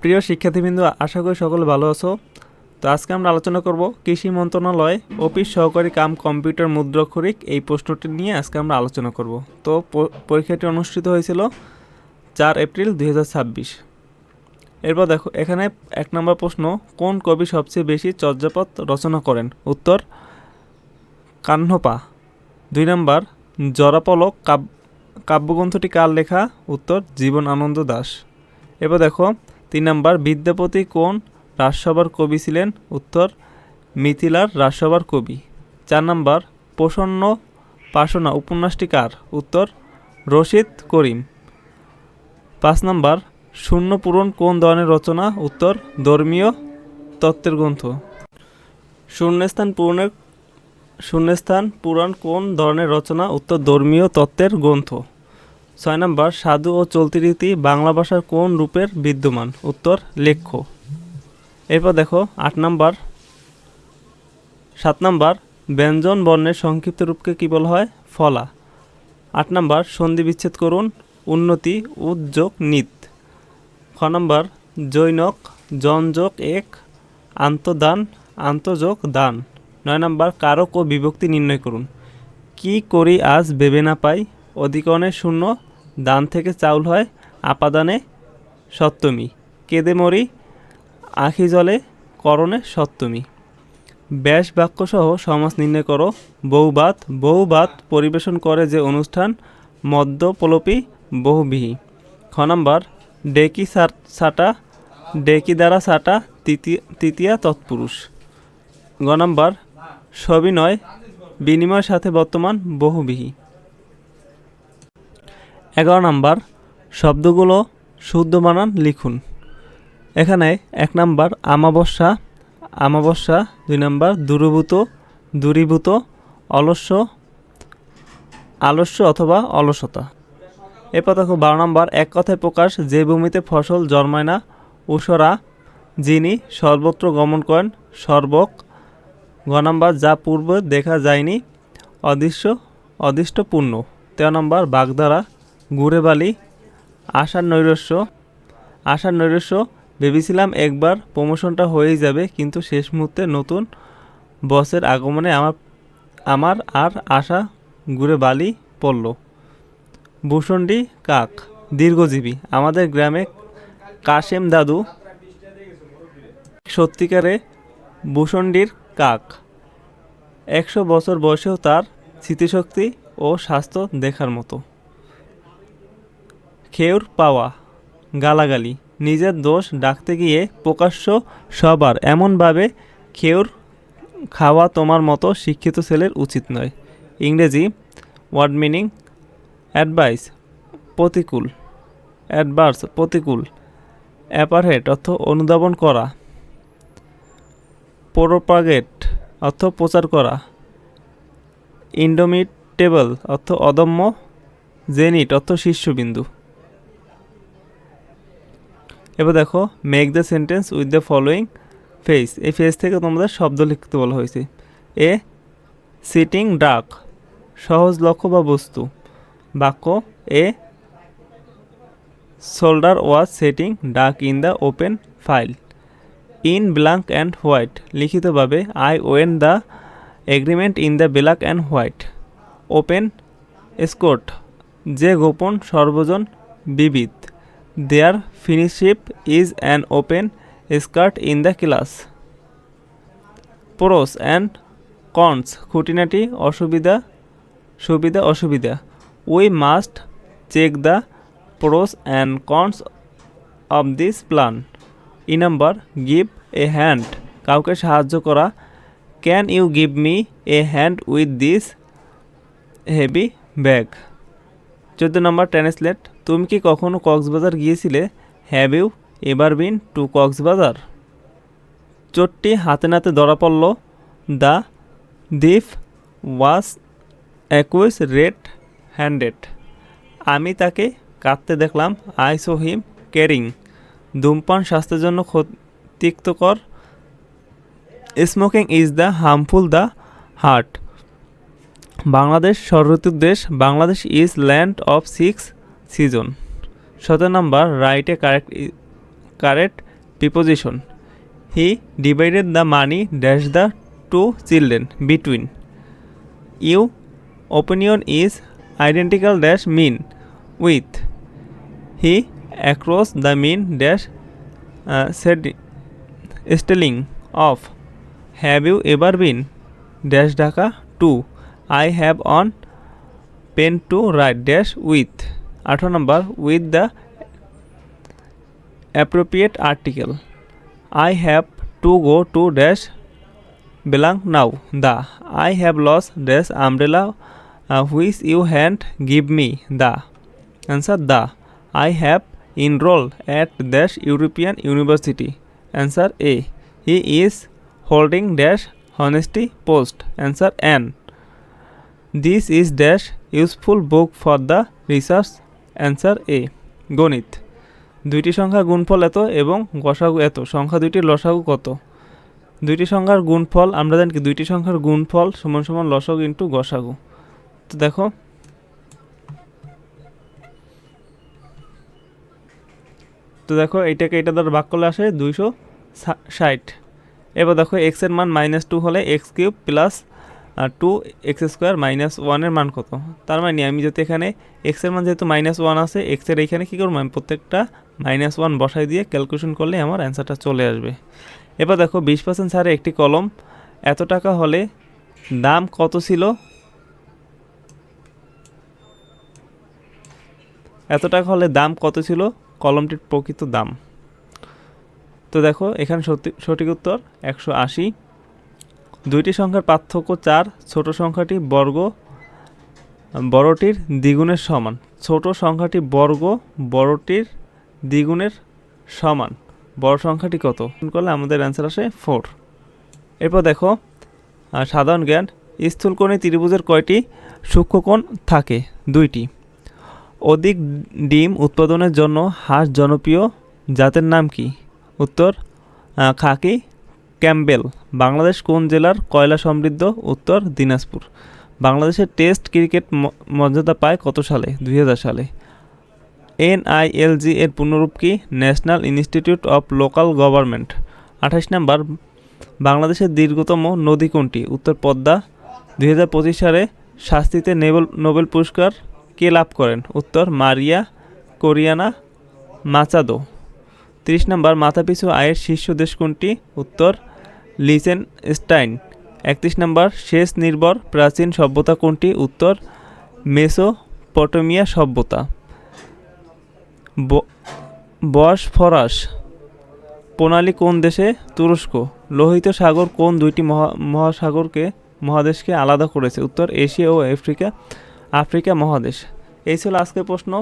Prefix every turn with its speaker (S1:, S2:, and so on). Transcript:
S1: প্রিয় শিক্ষার্থীবৃন্দ, আশা করি সকলে ভালো আছো। তো আজকে আমরা আলোচনা করব কৃষি মন্ত্রণালয় অফিস সহকারী কাম কম্পিউটার মুদ্রাক্ষরিক এই প্রশ্নটি নিয়ে আজকে আমরা আলোচনা করব। তো পরীক্ষাটি অনুষ্ঠিত হয়েছিল 4 এপ্রিল 2026। এরপর দেখো এখানে 1 নম্বর প্রশ্ন, কোন কবি সবচেয়ে বেশি চর্যাপদ রচনা করেন? উত্তর কাহ্নপা। 2 নম্বর, জরাপলক কাব্যগ্রন্থটি কার লেখা? উত্তর জীবনানন্দ দাশ। এরপর দেখো 3 নম্বর, বিদ্যাপতি কোন রাজসভার কবি ছিলেন? উত্তর মিথিলার রাজসভার কবি। 4 নম্বর, প্রসন্ন পাসনা উপন্যাসটি কার? উত্তর রশিদ করিম। 5 নম্বর, শূন্য পূরণ কোন ধরনের রচনা? উত্তর ধর্মীয় তত্ত্বের গ্রন্থ। শূন্যস্থান পূরণ কোন ধরনের রচনা? উত্তর ধর্মীয় তত্ত্বের গ্রন্থ। 6 নম্বর, সাধু ও চলতি রীতি বাংলা ভাষার কোন রূপের বিদ্যমান? উত্তর লেখ্য। এরপর দেখো 8 নম্বর, 7 নম্বর, ব্যঞ্জন বর্ণের সংক্ষিপ্ত রূপকে কী বলা হয়? ফলা। 8 নম্বর, সন্ধি বিচ্ছেদ করুন। উন্নতি উদ্যোগ নিত। 9 নম্বর, জৈনক জনযোগ এক আন্তদান আন্তযোগ দান। 9 নম্বর, কারক ও বিভক্তি নির্ণয় করুন। কি করি আজ ভেবে না পাই? অধিকরণে শূন্য, দান থেকে চাউল হয়, আপাদানে সপ্তমী, কেঁদে মরি আখি জলে করণে সপ্তমী। ব্যাস বাক্যসহ সমাস নির্ণয় করো। বহুবাদ পরিবেশন করে যে অনুষ্ঠান মদ্যপলপী বহুবিহী। 9 নম্বর, ডেকি সাটা ডেকি দ্বারা সাটা তৃতীয়া তৎপুরুষ। 10 নম্বর, সবিনয় বিনিময়ের সাথে বর্তমান বহুবিহী। 11 নম্বর, শব্দগুলো শুদ্ধ বানান লিখুন। এখানে 1 নম্বর আমাবস্যা, 2 নম্বর দূরীভূত, আলস্য অথবা অলসতা। এরপর দেখো 12 নম্বর, এক কথায় প্রকাশ যে ভূমিতে ফসল জন্মায় না। ঊষরা। যিনি সর্বত্র গমন করেন সর্বক। গ নম্বর, যা পূর্বে দেখা যায়নি অদৃষ্টপূর্ণ। 13 নম্বর, বাগধারা, গুড়ে বালি, আশার নৈরাশ্য। ভেবেছিলাম একবার প্রমোশনটা হয়েই যাবে, কিন্তু শেষ মুহূর্তে নতুন বসের আগমনে আমার আর আশা গুড়ে বালি পড়ল। ভূষণ্ডী কাক, দীর্ঘজীবী। আমাদের গ্রামে কাশেম দাদু সত্যিকারে ভূষণ্ডীর কাক। 100 বছর বয়সেও তার স্মৃতিশক্তি ও স্বাস্থ্য দেখার মতো। খেউর পাওয়া, গালাগালি। নিজের দোষ ডাকতে গিয়ে প্রকাশ্য সবার এমনভাবে খেউর খাওয়া তোমার মতো শিক্ষিত ছেলের উচিত নয়। ইংরেজি ওয়ার্ড মিনিং, অ্যাডভার্স প্রতিকূল। অ্যাপারহেট অর্থ অনুধাবন করা। প্রোপাগেট অর্থ প্রচার করা। ইন্ডোমিটেবল অর্থ অদম্য। জেনিট অর্থ শীর্ষবিন্দু। এবার দেখো make the sentence with the following face. এই ফেস থেকে তোমাদের শব্দ লিখতে বলা হয়েছে। এ সিটিং ডাক, সহজ লক্ষ্য বা বস্তু। বাক্য, a soldier was sitting duck in the open field. In black and white, লিখিতভাবে I want the agreement in the black and white. Open secret, যে গোপন সর্বজন বিবিধ। Their friendship is an open secret in the class. Pros and cons, খুঁটিনাটি সুবিধা অসুবিধা। We must check the pros and cons of this plan. ই number, give a hand, কাউকে সাহায্য করা। Can you give me a hand with this heavy bag. 14 number, translate, তুমি কি কখনো কক্সবাজার গিয়েছিলে? Have you ever been to Cox's Bazar. চোরটি হাতে নাতে ধরা পড়ল। The thief was accused red handed. আমি তাকে কাঁদতে দেখলাম। I saw him crying. ধূমপান স্বাস্থ্যের জন্য ক্ষতিকর। Smoking is the harmful the heart. Bangladesh ষড়ঋতুর দেশ। Bangladesh is land of 6 season. 17 number, write a correct preposition. He divided the money dash the two children between. You opinion is identical dash mean with. He across the mean dash said stealing of. Have you ever been dash Dhaka to. I have on pen to write dash with. 18 number with the appropriate article. I have to go to dash belong now. The I have lost dash umbrella which you hand give me. The answer the I have enrolled at dash European University. Answer A. He is holding dash honesty post. Answer N. This is dash useful book for the research. Answer A. গণিত। দুইটি সংখ্যা গুণফল এত এবং গসাগু এত, সংখ্যা দুইটির লসাগু কত? দুইটি সংখ্যার গুণফল আমরা জানি কি দুইটি সংখ্যার গুণফল সমান সমান লসাগু ইন্টু গসাগু। তো দেখো এইটাকে এটা দ্বারা ভাগ করলে আসে 260। এবার দেখো এক্স এর মান -2 হলে এক্স কিউব প্লাস 2x² -1 এর মান কত? তার মানে আমি যদি এখানে এক্স এর মান যেহেতু -1 আছে, এক্স এর এইখানে কী করবো আমি প্রত্যেকটা -1 বসাই দিয়ে ক্যালকুলেশন করলে আমার অ্যান্সারটা চলে আসবে। এবার দেখো 20% ছাড়ে একটি কলম এত টাকা হলে দাম কত ছিল? এত টাকা হলে দাম কত ছিল কলমটির প্রকৃত দাম? তো দেখো এখানে সঠিক উত্তর 180। দুইটি সংখ্যার পার্থক্য 4, ছোট সংখ্যাটি বর্গ বড়টির দ্বিগুণের সমান। ছোট সংখ্যাটি বর্গ বড়টির দ্বিগুণের সমান, বড় সংখ্যাটি কত? করলে আমাদের অ্যান্সার আসে 4। এরপর দেখো সাধারণ জ্ঞান, স্থূলকোণী ত্রিভুজের কয়টি সূক্ষ্মকোণ থাকে? 2টি। অধিক ডিম উৎপাদনের জন্য হাঁস জনপ্রিয় জাতের নাম কি? উত্তর খাকি ক্যাম্বেল। বাংলাদেশ কোন জেলার কয়লা সমৃদ্ধ? উত্তর দিনাজপুর। বাংলাদেশের টেস্ট ক্রিকেট মর্যাদা পায় কত সালে? 2000 সালে। NILG এর পূর্ণরূপ কি? National institute of local government. 28 number বাংলাদেশের দীর্ঘতম নদী কোনটি? উত্তর পদ্মা। 2025 সালে শাস্তিতে নোবেল পুরস্কার কে লাভ করেন? উত্তর মারিয়া কোরিয়ানা মাচাদো। 30 নাম্বার মাথাপিছু আয়ের শীর্ষ দেশ কোনটি? উত্তর লিচেনস্টাইন। 31 নাম্বার সেচ নির্ভর প্রাচীন সভ্যতা কোনটি? উত্তর মেসোপটেমিয়া সভ্যতা। বসফরাস প্রণালী কোন দেশে? তুরস্ক। লোহিত সাগর কোন দুইটি মহাদেশকে আলাদা করেছে? উত্তর এশিয়া ও আফ্রিকা মহাদেশ। এই ছিল আজকের প্রশ্ন।